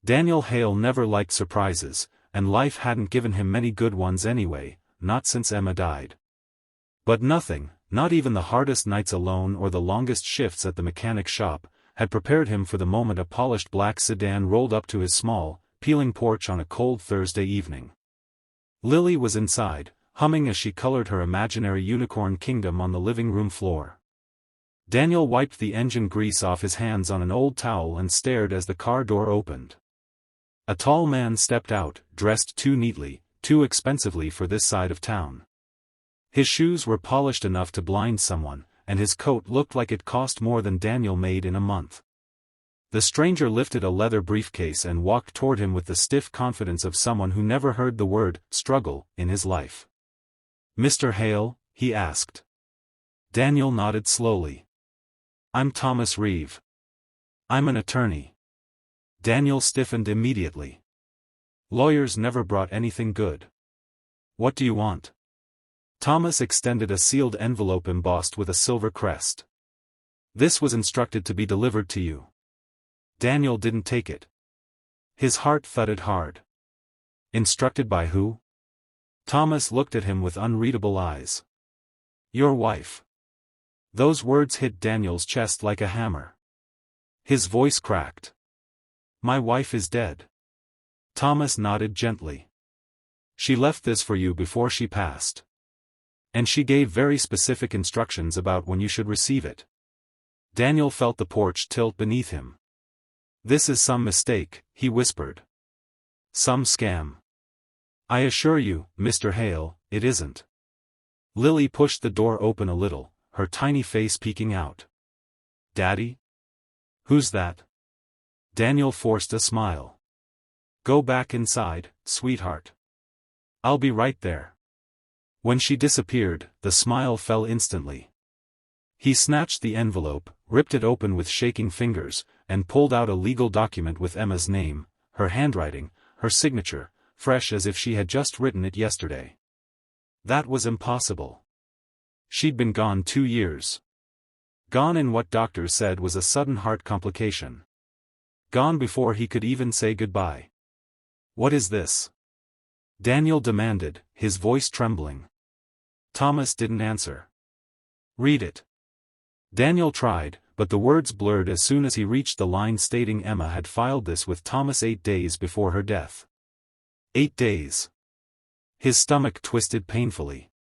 Daniel Hale never liked surprises, and life hadn't given him many good ones anyway, not since Emma died. But nothing, not even the hardest nights alone or the longest shifts at the mechanic shop, had prepared him for the moment a polished black sedan rolled up to his small, peeling porch on a cold Thursday evening. Lily was inside, humming as she colored her imaginary unicorn kingdom on the living room floor. Daniel wiped the engine grease off his hands on an old towel and stared as the car door opened. A tall man stepped out, dressed too neatly, too expensively for this side of town. His shoes were polished enough to blind someone, and his coat looked like it cost more than Daniel made in a month. The stranger lifted a leather briefcase and walked toward him with the stiff confidence of someone who never heard the word struggle in his life. "Mr. Hale?" he asked. Daniel nodded slowly. "I'm Thomas Reeve. I'm an attorney." Daniel stiffened immediately. Lawyers never brought anything good. "What do you want?" Thomas extended a sealed envelope embossed with a silver crest. "This was instructed to be delivered to you." Daniel didn't take it. His heart thudded hard. "Instructed by who?" Thomas looked at him with unreadable eyes. "Your wife." Those words hit Daniel's chest like a hammer. His voice cracked. "My wife is dead." Thomas nodded gently. "She left this for you before she passed. And she gave very specific instructions about when you should receive it." Daniel felt the porch tilt beneath him. "This is some mistake," he whispered. "Some scam." "I assure you, Mr. Hale, it isn't." Lily pushed the door open a little, her tiny face peeking out. "Daddy? Who's that?" Daniel forced a smile. "Go back inside, sweetheart. I'll be right there." When she disappeared, the smile fell instantly. He snatched the envelope, ripped it open with shaking fingers, and pulled out a legal document with Emma's name, her handwriting, her signature, fresh as if she had just written it yesterday. That was impossible. She'd been gone 2 years. Gone in what doctors said was a sudden heart complication. Gone before he could even say goodbye. "What is this?" Daniel demanded, his voice trembling. Thomas didn't answer. "Read it." Daniel tried, but the words blurred as soon as he reached the line stating Emma had filed this with Thomas 8 days before her death. 8 days. His stomach twisted painfully.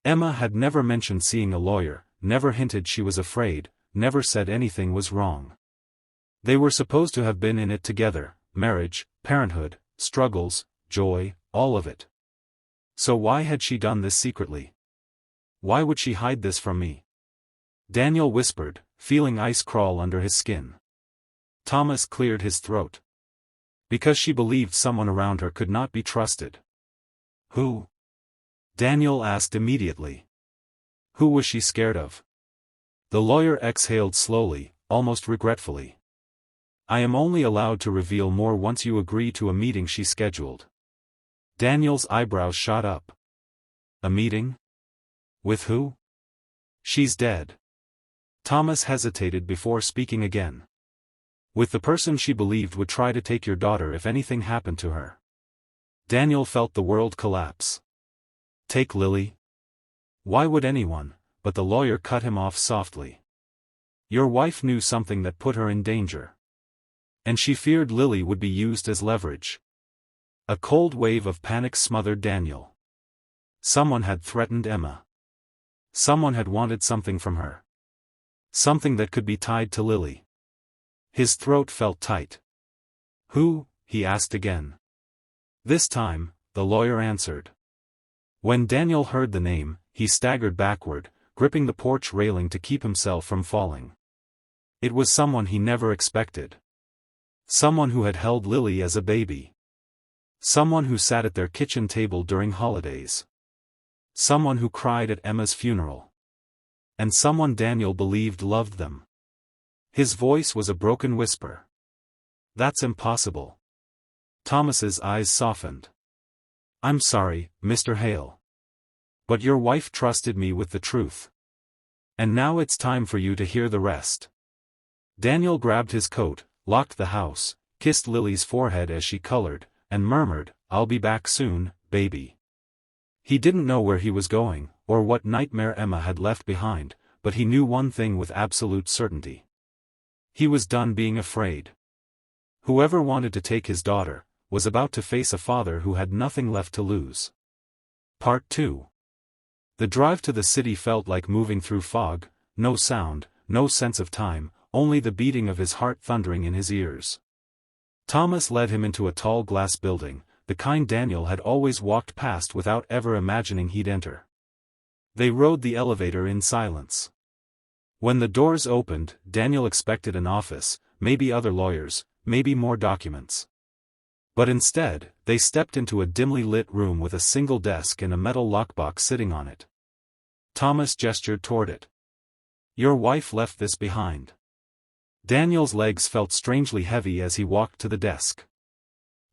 Emma had never mentioned seeing a lawyer, never hinted she was afraid, never said anything was wrong. They were supposed to have been in it together, marriage, parenthood, struggles, joy, all of it. So why had she done this secretly? Why would she hide this from me? Daniel whispered, feeling ice crawl under his skin. Thomas cleared his throat. Because she believed someone around her could not be trusted. Who? Daniel asked immediately. Who was she scared of? The lawyer exhaled slowly, almost regretfully. I am only allowed to reveal more once you agree to a meeting she scheduled. Daniel's eyebrows shot up. A meeting? With who? She's dead. Thomas hesitated before speaking again. With the person she believed would try to take your daughter if anything happened to her. Daniel felt the world collapse. Take Lily? Why would anyone? But the lawyer cut him off softly. Your wife knew something that put her in danger. And she feared Lily would be used as leverage. A cold wave of panic smothered Daniel. Someone had threatened Emma. Someone had wanted something from her. Something that could be tied to Lily. His throat felt tight. Who? He asked again. This time, the lawyer answered. When Daniel heard the name, he staggered backward, gripping the porch railing to keep himself from falling. It was someone he never expected. Someone who had held Lily as a baby. Someone who sat at their kitchen table during holidays. Someone who cried at Emma's funeral. And someone Daniel believed loved them. His voice was a broken whisper. That's impossible. Thomas's eyes softened. I'm sorry, Mr. Hale. But your wife trusted me with the truth. And now it's time for you to hear the rest. Daniel grabbed his coat, locked the house, kissed Lily's forehead as she colored, and murmured, "I'll be back soon, baby." He didn't know where he was going, or what nightmare Emma had left behind, but he knew one thing with absolute certainty. He was done being afraid. Whoever wanted to take his daughter was about to face a father who had nothing left to lose. Part 2. The drive to the city felt like moving through fog, no sound, no sense of time, only the beating of his heart thundering in his ears. Thomas led him into a tall glass building, the kind Daniel had always walked past without ever imagining he'd enter. They rode the elevator in silence. When the doors opened, Daniel expected an office, maybe other lawyers, maybe more documents. But instead, they stepped into a dimly lit room with a single desk and a metal lockbox sitting on it. Thomas gestured toward it. "Your wife left this behind." Daniel's legs felt strangely heavy as he walked to the desk.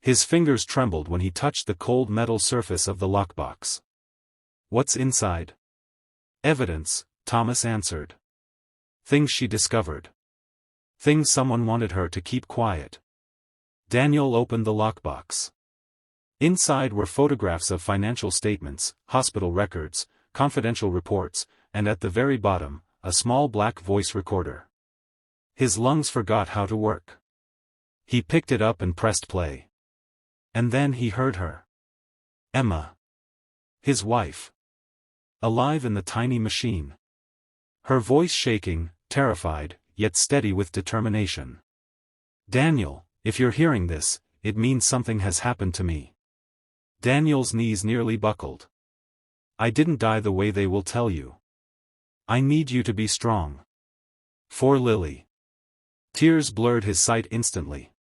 His fingers trembled when he touched the cold metal surface of the lockbox. "What's inside?" "Evidence," Thomas answered. "Things she discovered. Things someone wanted her to keep quiet." Daniel opened the lockbox. Inside were photographs of financial statements, hospital records, confidential reports, and at the very bottom, a small black voice recorder. His lungs forgot how to work. He picked it up and pressed play. And then he heard her. Emma. His wife. Alive in the tiny machine. Her voice shaking, terrified, yet steady with determination. "Daniel, if you're hearing this, it means something has happened to me." Daniel's knees nearly buckled. "I didn't die the way they will tell you. I need you to be strong. For Lily." Tears blurred his sight instantly.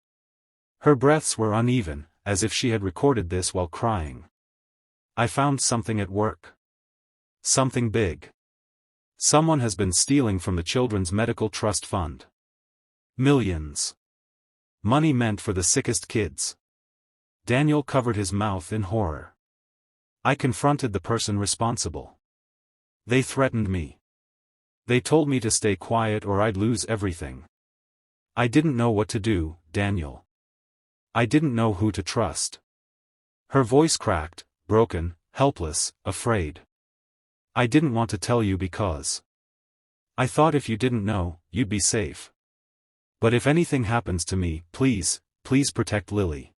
Her breaths were uneven, as if she had recorded this while crying. "I found something at work. Something big. Someone has been stealing from the Children's Medical Trust Fund. Millions. Money meant for the sickest kids." Daniel covered his mouth in horror. "I confronted the person responsible. They threatened me. They told me to stay quiet or I'd lose everything. I didn't know what to do, Daniel. I didn't know who to trust." Her voice cracked, broken, helpless, afraid. "I didn't want to tell you because I thought if you didn't know, you'd be safe. But if anything happens to me, please, please protect Lily.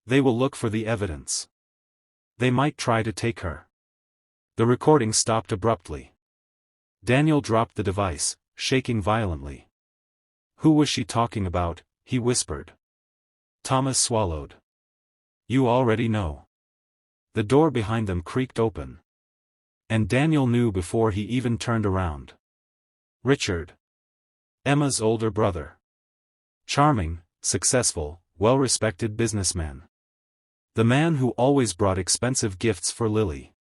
They will look for the evidence. They might try to take her." The recording stopped abruptly. Daniel dropped the device, shaking violently. "Who was she talking about?" he whispered. Thomas swallowed. "You already know." The door behind them creaked open. And Daniel knew before he even turned around. Richard. Emma's older brother. Charming, successful, well-respected businessman. The man who always brought expensive gifts for Lily.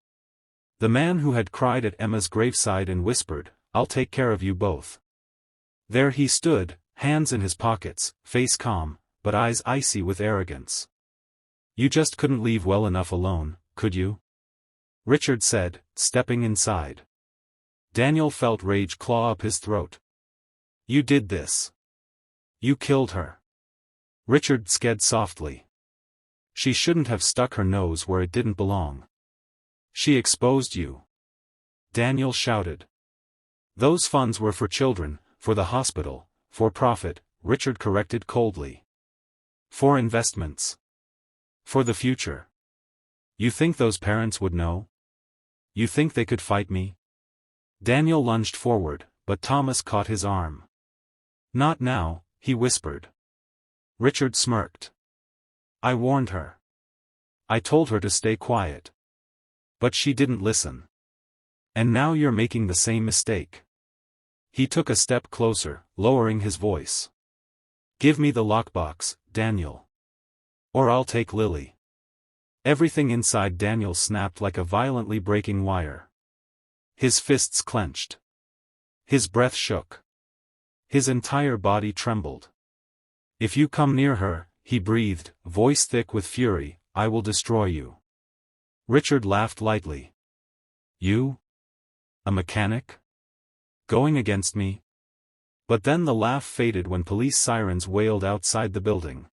The man who had cried at Emma's graveside and whispered, "I'll take care of you both." There he stood, hands in his pockets, face calm, but eyes icy with arrogance. "You just couldn't leave well enough alone, could you?" Richard said, stepping inside. Daniel felt rage claw up his throat. "You did this. You killed her." Richard sked softly. "She shouldn't have stuck her nose where it didn't belong. She exposed you." Daniel shouted. "Those funds were for children, for the hospital, for profit," Richard corrected coldly. "For investments. For the future. You think those parents would know? You think they could fight me?" Daniel lunged forward, but Thomas caught his arm. "Not now," he whispered. Richard smirked. "I warned her. I told her to stay quiet. But she didn't listen. And now you're making the same mistake." He took a step closer, lowering his voice. "Give me the lockbox, Daniel. Or I'll take Lily." Everything inside Daniel snapped like a violently breaking wire. His fists clenched. His breath shook. His entire body trembled. "If you come near her," he breathed, voice thick with fury, "I will destroy you." Richard laughed lightly. "You? A mechanic? Going against me?" But then the laugh faded when police sirens wailed outside the building.